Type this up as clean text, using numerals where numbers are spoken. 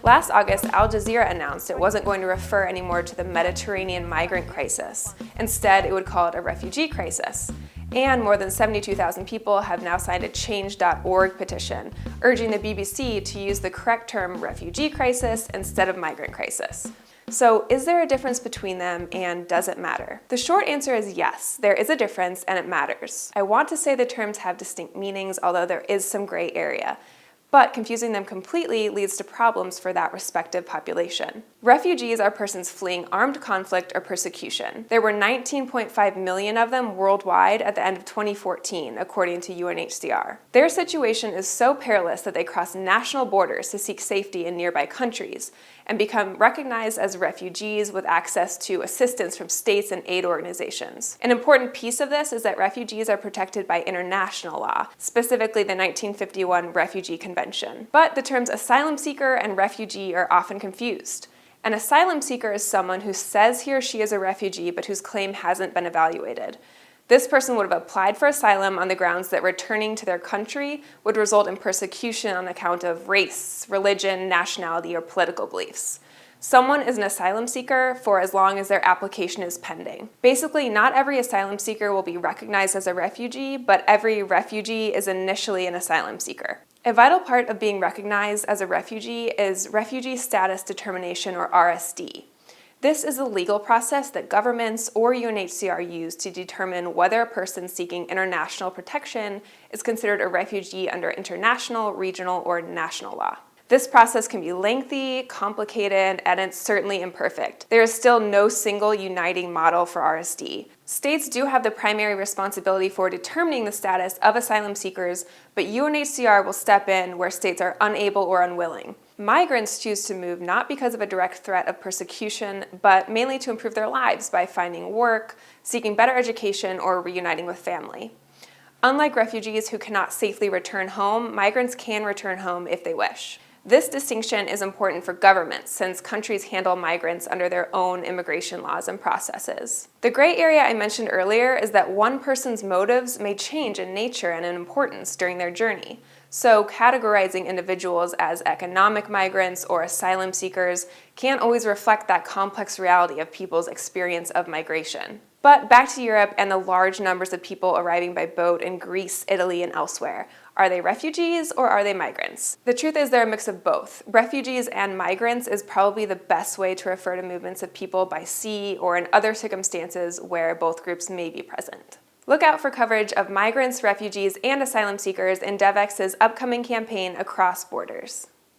Last August, Al Jazeera announced it wasn't going to refer anymore to the Mediterranean migrant crisis. Instead, it would call it a refugee crisis. And more than 72,000 people have now signed a change.org petition, urging the BBC to use the correct term refugee crisis instead of migrant crisis. So is there a difference between them, and does it matter? The short answer is yes, there is a difference and it matters. I want to say the terms have distinct meanings, although there is some gray area. But confusing them completely leads to problems for that respective population. Refugees are persons fleeing armed conflict or persecution. There were 19.5 million of them worldwide at the end of 2014, according to UNHCR. Their situation is so perilous that they cross national borders to seek safety in nearby countries and become recognized as refugees with access to assistance from states and aid organizations. An important piece of this is that refugees are protected by international law, specifically the 1951 Refugee Convention. But the terms asylum seeker and refugee are often confused. An asylum seeker is someone who says he or she is a refugee but whose claim hasn't been evaluated. This person would have applied for asylum on the grounds that returning to their country would result in persecution on account of race, religion, nationality, or political beliefs. Someone is an asylum seeker for as long as their application is pending. Basically, not every asylum seeker will be recognized as a refugee, but every refugee is initially an asylum seeker. A vital part of being recognized as a refugee is Refugee Status Determination, or RSD. This is a legal process that governments or UNHCR use to determine whether a person seeking international protection is considered a refugee under international, regional, or national law. This process can be lengthy, complicated, and it's certainly imperfect. There is still no single uniting model for RSD. States do have the primary responsibility for determining the status of asylum seekers, but UNHCR will step in where states are unable or unwilling. Migrants choose to move not because of a direct threat of persecution, but mainly to improve their lives by finding work, seeking better education, or reuniting with family. Unlike refugees who cannot safely return home, migrants can return home if they wish. This distinction is important for governments since countries handle migrants under their own immigration laws and processes. The gray area I mentioned earlier is that one person's motives may change in nature and in importance during their journey. So categorizing individuals as economic migrants or asylum seekers can't always reflect that complex reality of people's experience of migration. But back to Europe and the large numbers of people arriving by boat in Greece, Italy, and elsewhere. Are they refugees or are they migrants? The truth is they're a mix of both. Refugees and migrants is probably the best way to refer to movements of people by sea or in other circumstances where both groups may be present. Look out for coverage of migrants, refugees, and asylum seekers in Devex's upcoming campaign Across Borders.